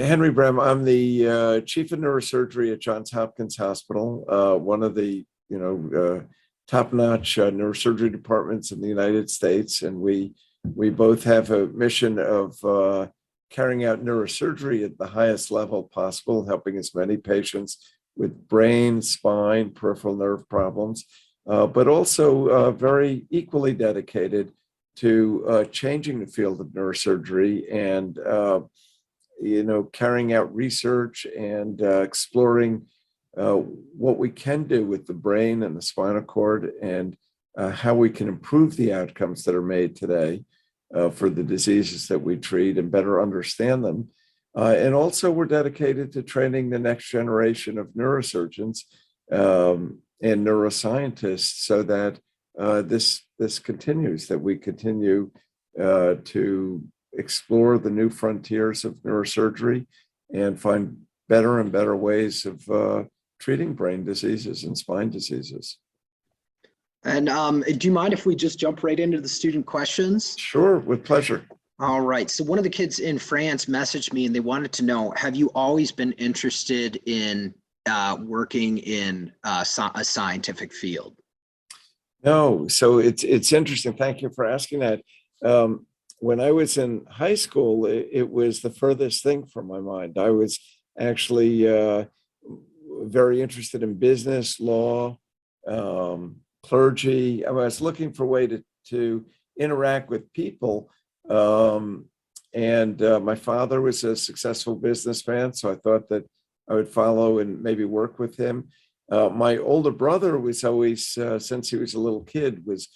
Henry Brem. I'm the chief of neurosurgery at Johns Hopkins Hospital, one of the top-notch neurosurgery departments in the United States, and we both have a mission of carrying out neurosurgery at the highest level possible, helping as many patients with brain, spine, peripheral nerve problems, but also very equally dedicated to changing the field of neurosurgery and carrying out research and exploring what we can do with the brain and the spinal cord and how we can improve the outcomes that are made today for the diseases that we treat and better understand them. And also we're dedicated to training the next generation of neurosurgeons and neuroscientists so that this continues, that we continue to explore the new frontiers of neurosurgery and find better and better ways of treating brain diseases and spine diseases. And do you mind if we just jump right into the student questions? Sure, with pleasure. All right. So one of the kids in France messaged me and they wanted to know, have you always been interested in working in a scientific field? No. So it's interesting. Thank you for asking that. When I was in high school, it was the furthest thing from my mind. I was actually very interested in business, law, clergy. I was looking for a way to interact with people. My father was a successful businessman, so I thought that I would follow and maybe work with him. My older brother was always, since he was a little kid, was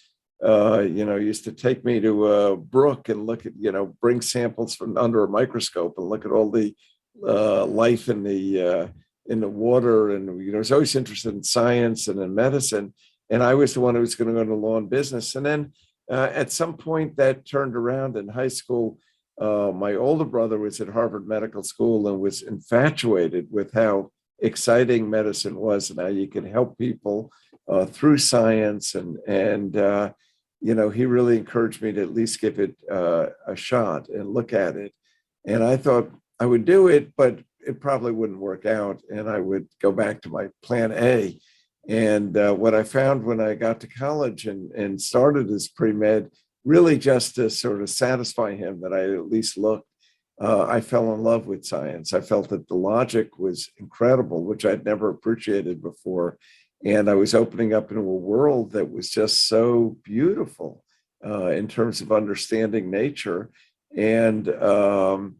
used to take me to a brook and look at, bring samples from under a microscope and look at all the life in the water. And, was always interested in science and in medicine. And I was the one who was going to go into law and business. And then at some point that turned around in high school. My older brother was at Harvard Medical School and was infatuated with how exciting medicine was and how you could help people through science. And he really encouraged me to at least give it a shot and look at it. And I thought I would do it, but it probably wouldn't work out. And I would go back to my plan A. And what I found when I got to college and started as pre-med, really just to sort of satisfy him that I at least looked, I fell in love with science. I felt that the logic was incredible, which I'd never appreciated before. And I was opening up into a world that was just so beautiful in terms of understanding nature and so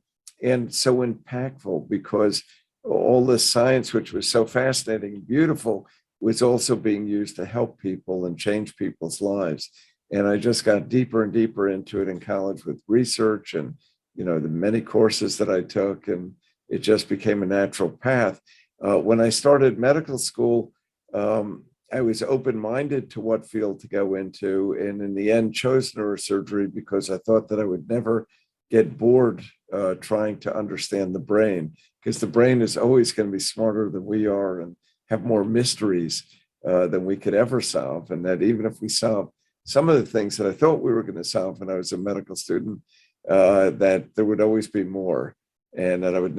impactful, because all this science, which was so fascinating and beautiful, was also being used to help people and change people's lives. And I just got deeper and deeper into it in college with research and, the many courses that I took, and it just became a natural path. When I started medical school, I was open-minded to what field to go into, and in the end chose neurosurgery because I thought that I would never get bored trying to understand the brain, because the brain is always going to be smarter than we are and have more mysteries than we could ever solve. And that even if we solve some of the things that I thought we were going to solve when I was a medical student, that there would always be more, and that I'd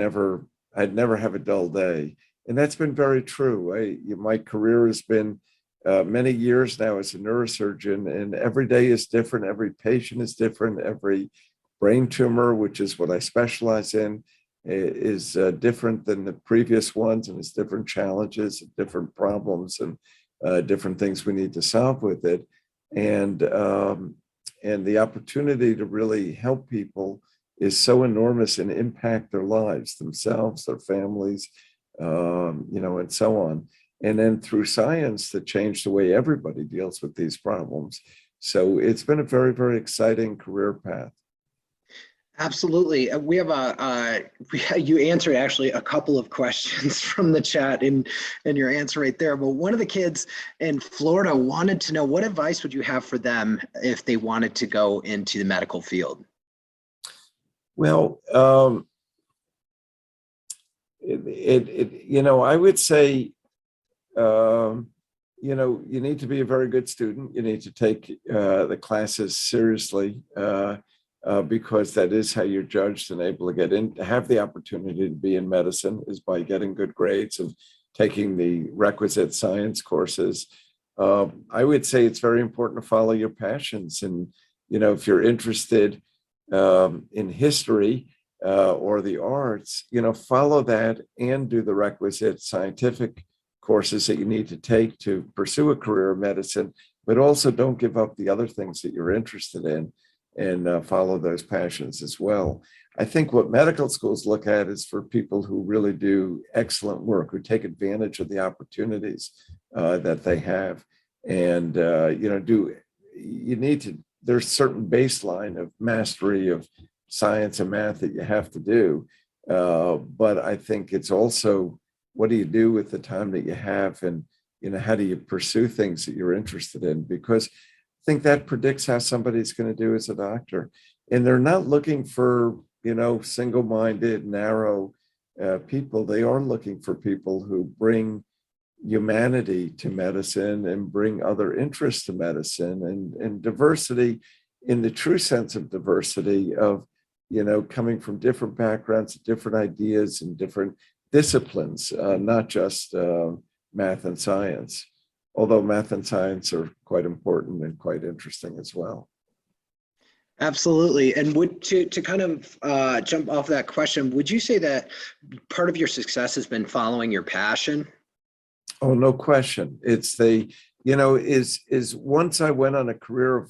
never have a dull day. And that's been very true. My career has been many years now as a neurosurgeon, and every day is different. Every patient is different. Every brain tumor, which is what I specialize in, is different than the previous ones, and has different challenges, different problems, and different things we need to solve with it. And the opportunity to really help people is so enormous and impact their lives, themselves, their families, and so on. And then through science to change the way everybody deals with these problems. So it's been a very, very exciting career path. Absolutely. We have you answered actually a couple of questions from the chat in your answer right there. But one of the kids in Florida wanted to know, what advice would you have for them if they wanted to go into the medical field? Well, I would say, you need to be a very good student. You need to take the classes seriously. because that is how you're judged and able to get in, to have the opportunity to be in medicine is by getting good grades and taking the requisite science courses. I would say it's very important to follow your passions. And, if you're interested in history or the arts, follow that and do the requisite scientific courses that you need to take to pursue a career in medicine, but also don't give up the other things that you're interested in and follow those passions as well. I think what medical schools look at is for people who really do excellent work, who take advantage of the opportunities that they have. And, you need to, there's certain baseline of mastery of science and math that you have to do. But I think it's also, what do you do with the time that you have? And, how do you pursue things that you're interested in? Because I think that predicts how somebody's going to do as a doctor. And they're not looking for, single-minded, narrow people. They are looking for people who bring humanity to medicine and bring other interests to medicine and diversity in the true sense of diversity of, coming from different backgrounds, different ideas and different disciplines, not just math and science, although math and science are quite important and quite interesting as well. Absolutely. And to kind of jump off that question, would you say that part of your success has been following your passion? Oh, no question. It's is once I went on a career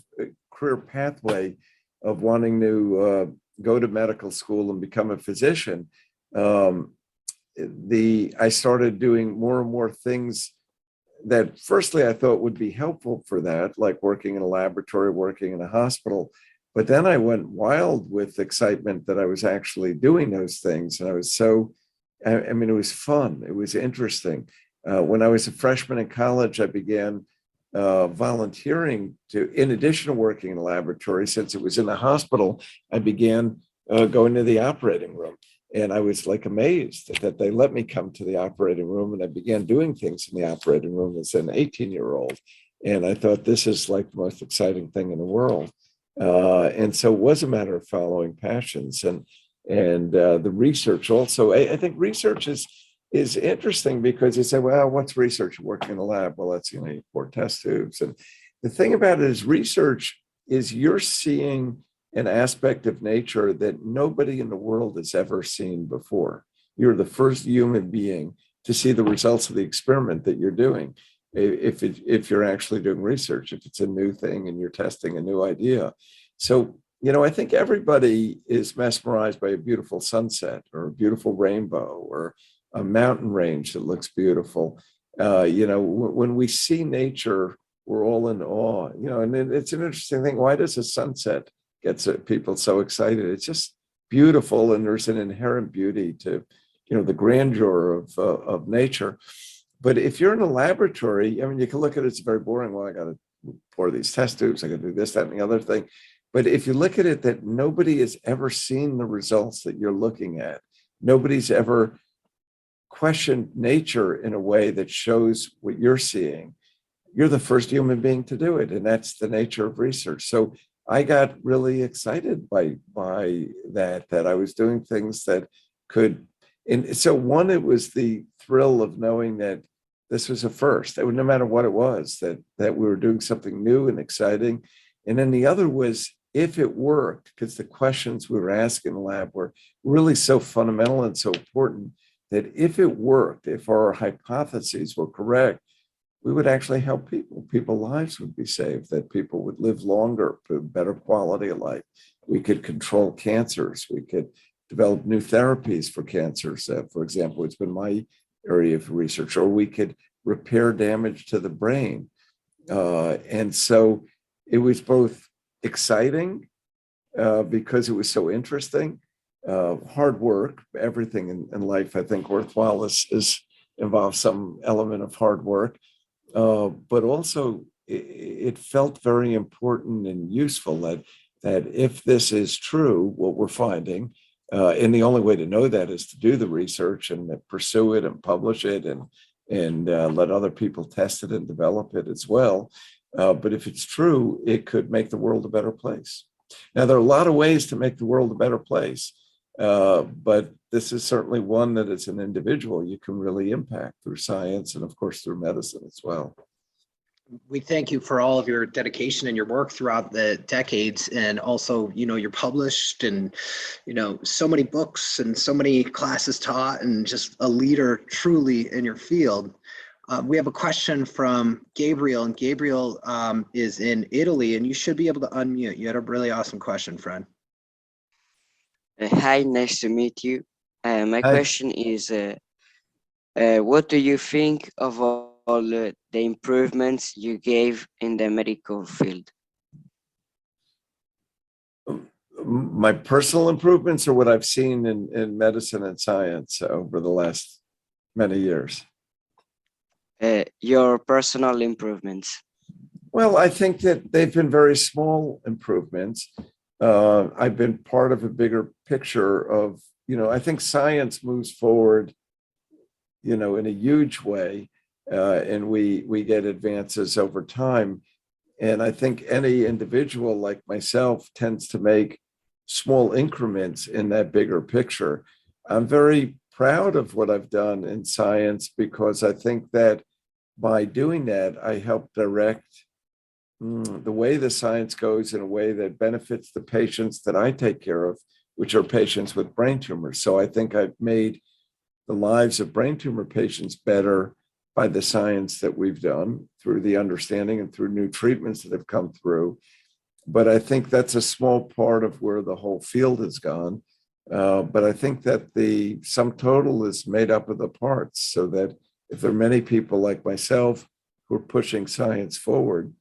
pathway of wanting to go to medical school and become a physician. I started doing more and more things that firstly I thought would be helpful for that, like working in a laboratory, working in a hospital. But then I went wild with excitement that I was actually doing those things. And I was it was fun. It was interesting. When I was a freshman in college, I began volunteering in addition to working in a laboratory, since it was in the hospital, I began going to the operating room. And I was like amazed that they let me come to the operating room, and I began doing things in the operating room as an 18-year-old. And I thought, this is like the most exciting thing in the world. And so it was a matter of following passions and the research also. I think research is interesting because you say, well, what's research? Working in a lab? Well, that's, you pour test tubes. And the thing about it is research is you're seeing an aspect of nature that nobody in the world has ever seen before. You're the first human being to see the results of the experiment that you're doing. If you're actually doing research, if it's a new thing and you're testing a new idea. So, I think everybody is mesmerized by a beautiful sunset or a beautiful rainbow or a mountain range that looks beautiful. When we see nature, we're all in awe, and it's an interesting thing. Why does a sunset get people so excited? It's just beautiful. And there's an inherent beauty to, the grandeur of nature. But if you're in a laboratory, you can look at it, it's very boring. Well, I got to pour these test tubes, I got to do this, that, and the other thing. But if you look at it, that nobody has ever seen the results that you're looking at. Nobody's ever questioned nature in a way that shows what you're seeing. You're the first human being to do it. And that's the nature of research. So I got really excited by that I was doing things that could. And so one, it was the thrill of knowing that this was a first, that no matter what it was, that we were doing something new and exciting. And then the other was, if it worked, because the questions we were asking in the lab were really so fundamental and so important, that if it worked, if our hypotheses were correct, we would actually help people. People's lives would be saved, that people would live longer, better quality of life. We could control cancers. We could develop new therapies for cancers. For example, it's been my area of research, or we could repair damage to the brain. And so it was both exciting because it was so interesting, hard work. Everything in life, I think, worthwhile involves some element of hard work. But also it felt very important and useful that if this is true, what we're finding, and the only way to know that is to do the research and pursue it and publish it and let other people test it and develop it as well. But if it's true, it could make the world a better place. Now, there are a lot of ways to make the world a better place, but this is certainly one that as an individual, you can really impact through science and of course through medicine as well. We thank you for all of your dedication and your work throughout the decades. And also, you're published and, so many books and so many classes taught and just a leader truly in your field. We have a question from Gabriel, and Gabriel is in Italy, and you should be able to unmute. You had a really awesome question, friend. Hi, nice to meet you. My Hi. question is, what do you think of all the improvements you gave in the medical field? My personal improvements or what I've seen in medicine and science over the last many years? Your personal improvements. Well, I think that they've been very small improvements. I've been part of a bigger picture of, I think science moves forward, in a huge way, and we get advances over time. And I think any individual like myself tends to make small increments in that bigger picture. I'm very proud of what I've done in science because I think that by doing that, I help direct the way the science goes in a way that benefits the patients that I take care of, which are patients with brain tumors. So I think I've made the lives of brain tumor patients better by the science that we've done through the understanding and through new treatments that have come through. But I think that's a small part of where the whole field has gone. But I think that the sum total is made up of the parts, so that if there are many people like myself who are pushing science forward,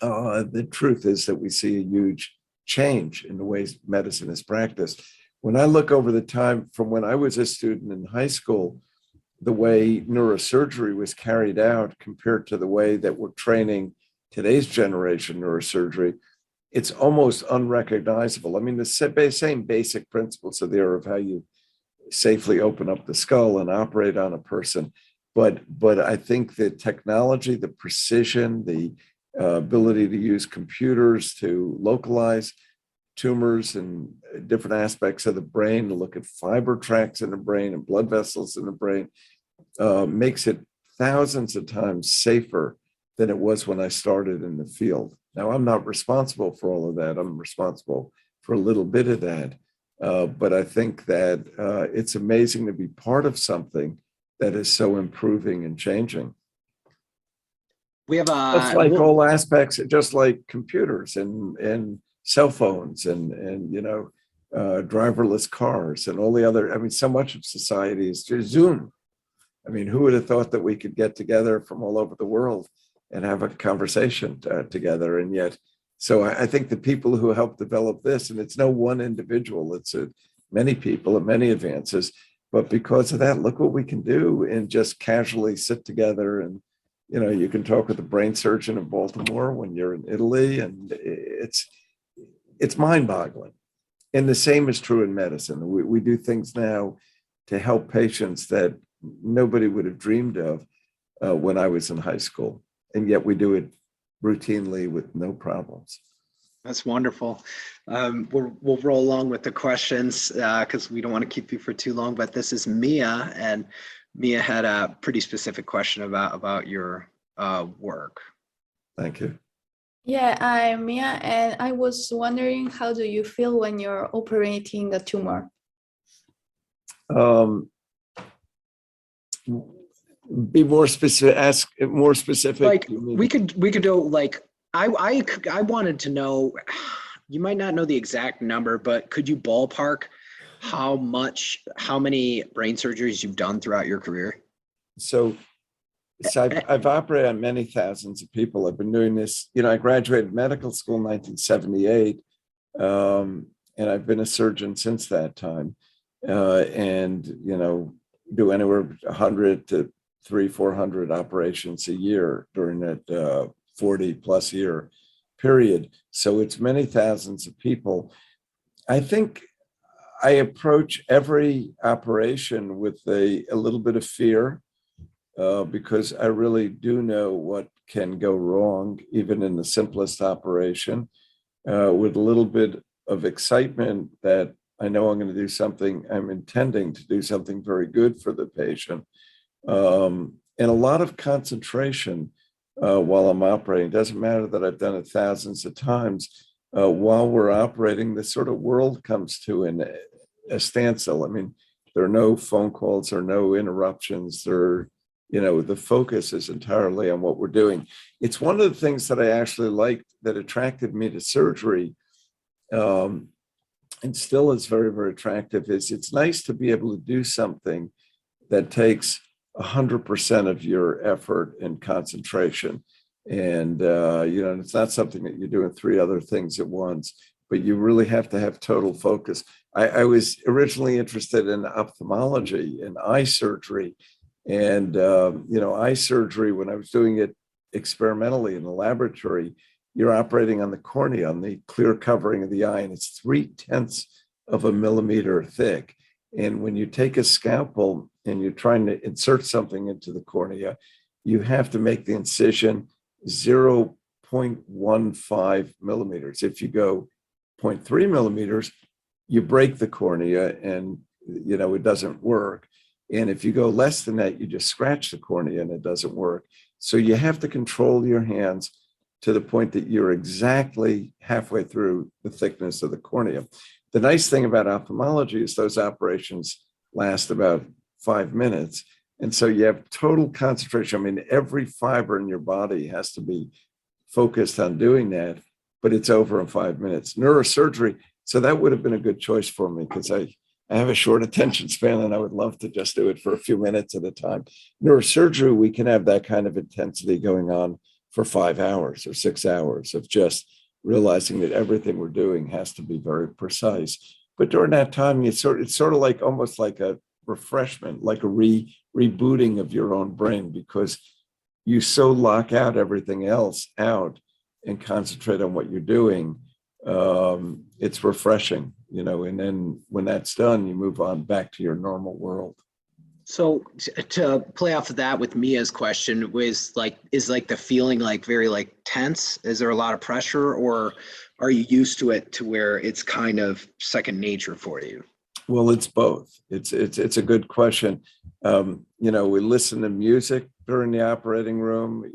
the truth is that we see a huge change in the ways medicine is practiced. When I look over the time from when I was a student in high school, the way neurosurgery was carried out compared to the way that we're training today's generation neurosurgery, it's almost unrecognizable. I mean, the same basic principles are there of how you safely open up the skull and operate on a person. But I think the technology, the precision, the ability to use computers to localize tumors and different aspects of the brain, to look at fiber tracts in the brain and blood vessels in the brain, makes it thousands of times safer than it was when I started in the field. Now, I'm not responsible for all of that. I'm responsible for a little bit of that. But I think that it's amazing to be part of something that is so improving and changing. We have Just like all aspects, just like computers and cell phones and driverless cars and all the other. I mean, so much of society is just Zoom. I mean, who would have thought that we could get together from all over the world and have a conversation together? And yet, so I think the people who helped develop this, and it's no one individual, it's many people and many advances. But because of that, look what we can do and just casually sit together. And, you can talk with a brain surgeon in Baltimore when you're in Italy, and it's mind-boggling. And the same is true in medicine. We do things now to help patients that nobody would have dreamed of when I was in high school. And yet we do it routinely with no problems. That's wonderful. We'll roll along with the questions because we don't want to keep you for too long, but this is Mia, and Mia had a pretty specific question about your work. Thank you. Yeah, I'm Mia, and I was wondering, how do you feel when you're operating the tumor? Be more specific. Ask more specific. Like we could do like I wanted to know. You might not know the exact number, but could you ballpark how many brain surgeries you've done throughout your career? So I've operated on many thousands of people. I've been doing this. I graduated medical school in 1978, and I've been a surgeon since that time. And do anywhere 100 to 300-400 operations a year during that 40+ year period. So it's many thousands of people. I think I approach every operation with a little bit of fear because I really do know what can go wrong, even in the simplest operation. with a little bit of excitement that I know I'm going to do something, I'm intending to do something very good for the patient. And a lot of concentration while I'm operating. It doesn't matter that I've done it thousands of times. While we're operating, this sort of world comes to a standstill. I mean, there are no phone calls or no interruptions. The focus is entirely on what we're doing. It's one of the things that I actually liked that attracted me to surgery, and still is very, very attractive, is it's nice to be able to do something that takes 100% of your effort and concentration. And, it's not something that you're doing 3 other things at once, but you really have to have total focus. I was originally interested in ophthalmology and eye surgery. And, eye surgery, when I was doing it experimentally in the laboratory, you're operating on the cornea, on the clear covering of the eye, and it's 0.3 of a millimeter thick. And when you take a scalpel and you're trying to insert something into the cornea, you have to make the incision 0.15 millimeters. If you go 0.3 millimeters, you break the cornea and, it doesn't work. And if you go less than that, you just scratch the cornea and it doesn't work. So you have to control your hands to the point that you're exactly halfway through the thickness of the cornea. The nice thing about ophthalmology is those operations last about 5 minutes. And so you have total concentration. I mean, every fiber in your body has to be focused on doing that, but it's over in 5 minutes. Neurosurgery, so that would have been a good choice for me because I have a short attention span and I would love to just do it for a few minutes at a time. Neurosurgery, we can have that kind of intensity going on for 5 hours or 6 hours of just realizing that everything we're doing has to be very precise. But during that time, it's sort of like almost like a refreshment, like a rebooting of your own brain, because you so lock out everything else out and concentrate on what you're doing. It's refreshing, and then when that's done, you move on back to your normal world. So to play off of that with Mia's question, is the feeling very tense? Is there a lot of pressure, or are you used to it to where it's kind of second nature for you? Well, it's both. It's a good question. We listen to music during the operating room.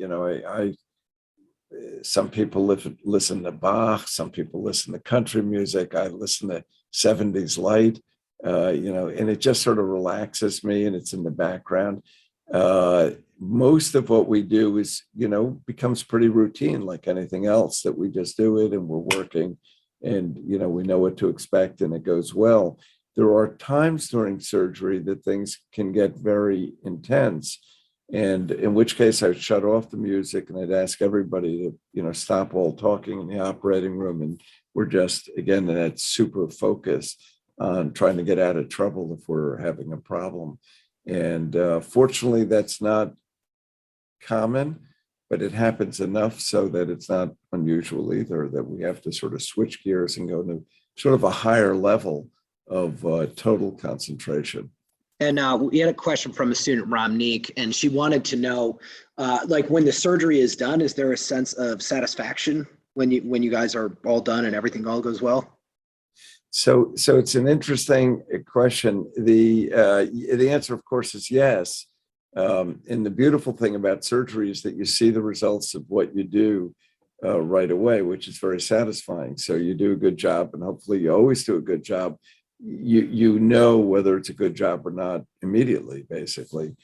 Some people listen to Bach. Some people listen to country music. I listen to 70s light. And it just sort of relaxes me and it's in the background. Most of what we do is, becomes pretty routine, like anything else, that we just do it and we're working and, we know what to expect and it goes well. There are times during surgery that things can get very intense, and in which case I'd shut off the music and I'd ask everybody to, stop all talking in the operating room. And we're just, again, in that super focus on trying to get out of trouble if we're having a problem. And fortunately, that's not common, but it happens enough so that it's not unusual either, that we have to sort of switch gears and go to sort of a higher level of total concentration. And we had a question from a student, Ramnik, and she wanted to know, when the surgery is done, is there a sense of satisfaction when you guys are all done and everything all goes well? So it's an interesting question. The answer, of course, is yes. And the beautiful thing about surgery is that you see the results of what you do right away, which is very satisfying. So you do a good job, and hopefully you always do a good job. You know whether it's a good job or not immediately, basically.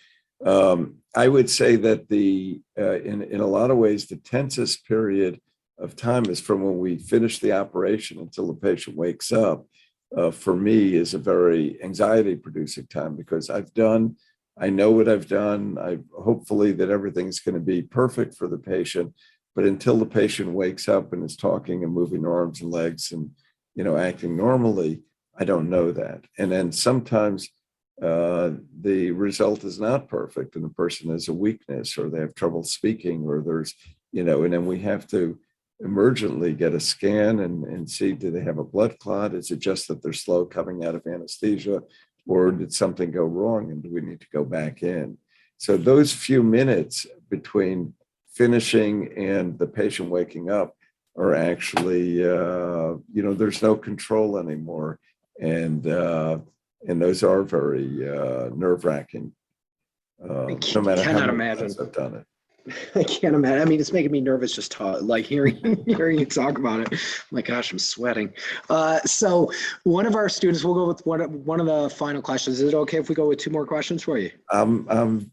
I would say that in a lot of ways, the tensest period of time is from when we finish the operation until the patient wakes up. For me, is a very anxiety-producing time, because I know what I've done. Hopefully that everything's going to be perfect for the patient, but until the patient wakes up and is talking and moving arms and legs and acting normally, I don't know that. And then sometimes the result is not perfect, and the person has a weakness, or they have trouble speaking, or there's and then we have to emergently get a scan and see, do they have a blood clot? Is it just that they're slow coming out of anesthesia, or did something go wrong and do we need to go back in? So those few minutes between finishing and the patient waking up are actually, there's no control anymore. And those are very nerve-wracking. No matter how Cannot many imagine. times I've done it. I can't imagine. I mean, it's making me nervous just hearing hearing you talk about it. My gosh, I'm sweating. So one of our students, we'll go with one of the final questions. Is it okay if we go with two more questions for you? I'm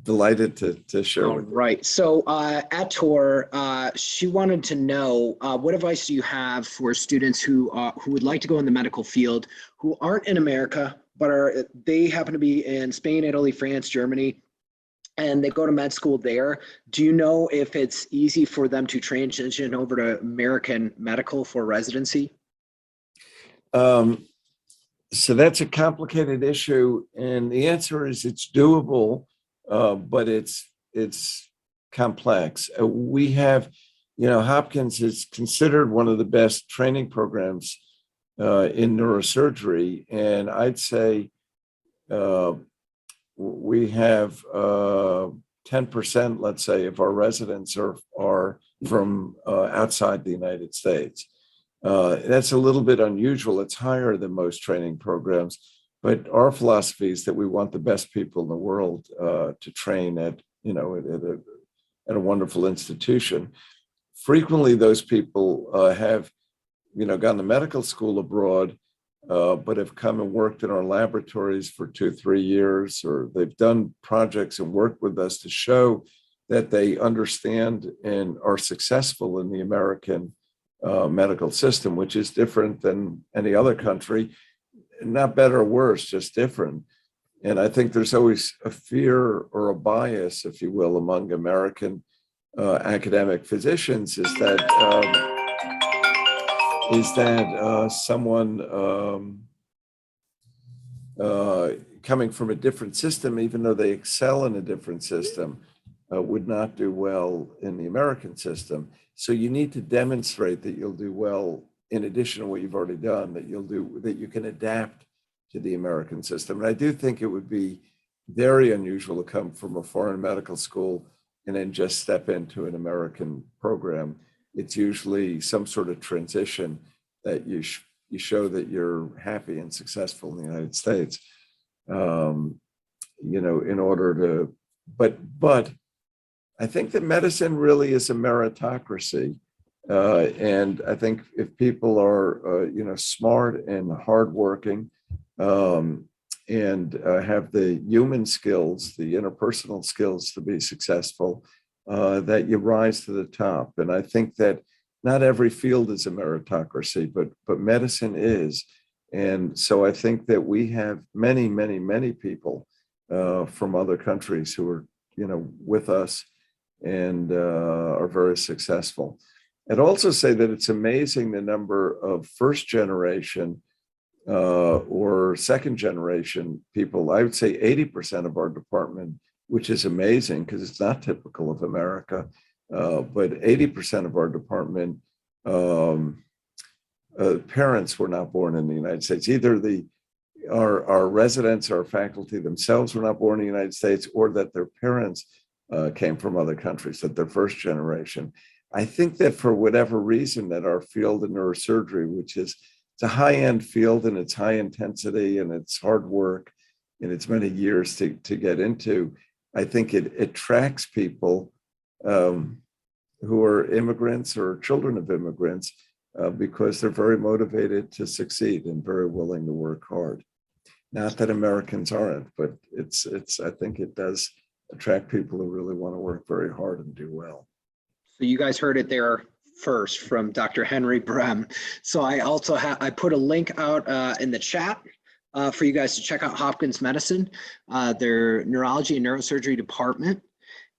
delighted to share All with you. right. So at Tor, she wanted to know what advice do you have for students who would like to go in the medical field, who aren't in America, but they happen to be in Spain, Italy, France, Germany, and they go to med school there. Do you know if it's easy for them to transition over to American medical for residency? So that's a complicated issue, and the answer is it's doable, but it's complex. We have, Hopkins is considered one of the best training programs in neurosurgery, and I'd say we have 10%, let's say, of our residents are from outside the United States. That's a little bit unusual. It's higher than most training programs, but our philosophy is that we want the best people in the world to train at a wonderful institution. Frequently, those people have gone to medical school abroad, but have come and worked in our laboratories for 2-3 years, or they've done projects and worked with us to show that they understand and are successful in the American medical system, which is different than any other country. Not better or worse, just different. And I think there's always a fear or a bias, if you will, among American academic physicians is that someone coming from a different system, even though they excel in a different system, would not do well in the American system. So you need to demonstrate that you'll do well in addition to what you've already done, that you can adapt to the American system. And I do think it would be very unusual to come from a foreign medical school and then just step into an American program. It's usually some sort of transition that you show that you're happy and successful in the United States. In order to, but I think that medicine really is a meritocracy. And I think if people are, smart and hardworking, and have the human skills, the interpersonal skills to be successful, that you rise to the top. And I think that not every field is a meritocracy, but medicine is. And so I think that we have many, many, many people from other countries who are, with us and are very successful. I'd also say that it's amazing the number of first generation or second generation people. I would say 80% of our department, which is amazing because it's not typical of America, but 80% of our department, parents were not born in the United States. Either our residents, our faculty themselves were not born in the United States, or that their parents came from other countries, that they're first generation. I think that for whatever reason that our field of neurosurgery, which is it's a high-end field and it's high intensity and it's hard work and it's many years to get into, I think it attracts people who are immigrants or children of immigrants because they're very motivated to succeed and very willing to work hard. Not that Americans aren't, but I think it does attract people who really want to work very hard and do well. So you guys heard it there first from Dr. Henry Brem. So I also I put a link out in the chat for you guys to check out Hopkins Medicine, their neurology and neurosurgery department.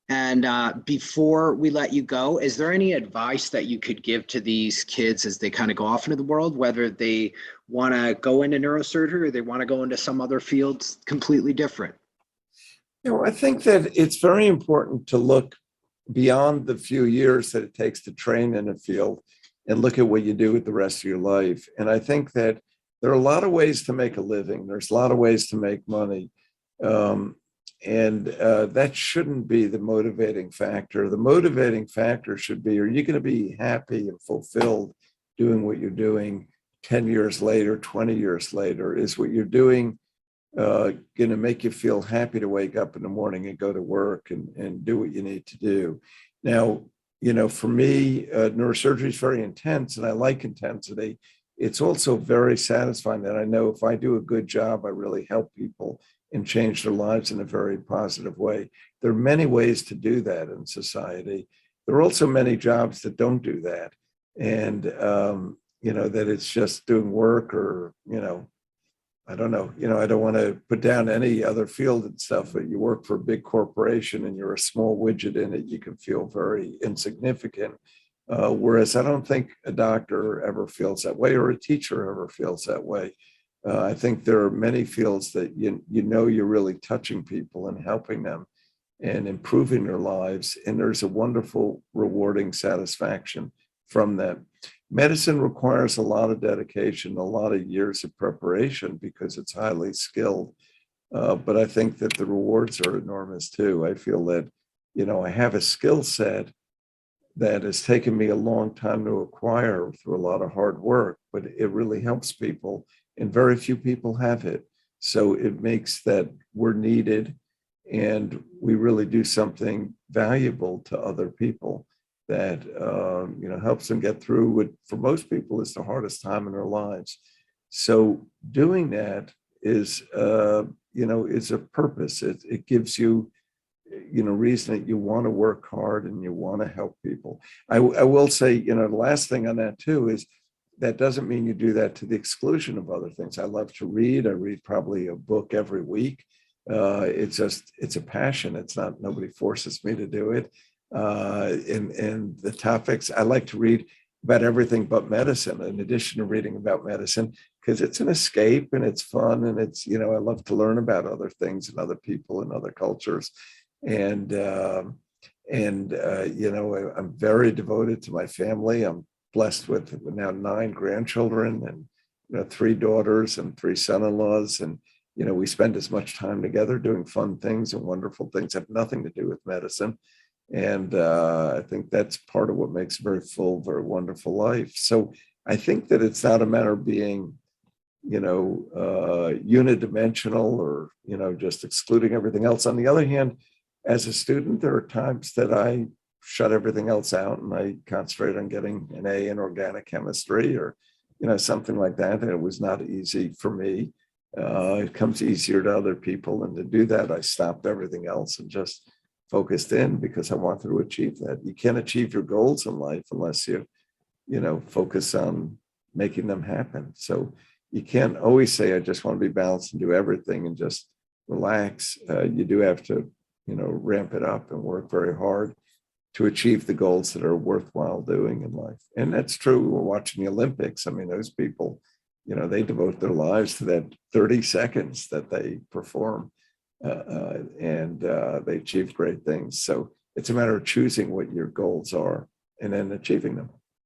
And before we let you go, is there any advice that you could give to these kids as they kind of go off into the world, whether they want to go into neurosurgery or they want to go into some other fields completely different? I think that it's very important to look beyond the few years that it takes to train in a field and look at what you do with the rest of your life. And I think that there are a lot of ways to make a living. There's a lot of ways to make money. that shouldn't be the motivating factor. The motivating factor should be, are you going to be happy and fulfilled doing what you're doing 10 years later, 20 years later? Is what you're doing going to make you feel happy to wake up in the morning and go to work and do what you need to do? Now, for me, neurosurgery is very intense, and I like intensity. It's also very satisfying that I know if I do a good job, I really help people and change their lives in a very positive way. There are many ways to do that in society. There are also many jobs that don't do that. And, that it's just doing work or, I don't know, I don't want to put down any other field and stuff, but you work for a big corporation and you're a small widget in it, you can feel very insignificant. Whereas I don't think a doctor ever feels that way, or a teacher ever feels that way. I think there are many fields that you're really touching people and helping them and improving their lives. And there's a wonderful, rewarding satisfaction from that. Medicine requires a lot of dedication, a lot of years of preparation because it's highly skilled. But I think that the rewards are enormous too. I feel that, I have a skill set that has taken me a long time to acquire through a lot of hard work, but it really helps people, and very few people have it. So it makes that we're needed and we really do something valuable to other people that, helps them get through what for most people is the hardest time in their lives. So doing that is, is a purpose. It gives you, reason that you want to work hard and you want to help people. I will say, the last thing on that too is that doesn't mean you do that to the exclusion of other things. I love to read. I read probably a book every week. It's a passion. It's not, nobody forces me to do it. And the topics, I like to read about everything but medicine, in addition to reading about medicine, because it's an escape and it's fun. And it's, I love to learn about other things and other people and other cultures. And I'm very devoted to my family. I'm blessed with now 9 grandchildren and 3 daughters and 3 son-in-laws. And, we spend as much time together doing fun things and wonderful things that have nothing to do with medicine. And I think that's part of what makes a very full, very wonderful life. So I think that it's not a matter of being, unidimensional or, just excluding everything else. On the other hand, as a student, there are times that I shut everything else out and I concentrate on getting an A in organic chemistry or, something like that. And it was not easy for me. It comes easier to other people. And to do that, I stopped everything else and just focused in because I wanted to achieve that. You can't achieve your goals in life unless you, focus on making them happen. So you can't always say, I just want to be balanced and do everything and just relax. You do have to, ramp it up and work very hard to achieve the goals that are worthwhile doing in life. And that's true. We're watching the Olympics. I mean, those people, they devote their lives to that 30 seconds that they perform. And they achieve great things. So it's a matter of choosing what your goals are and then achieving them.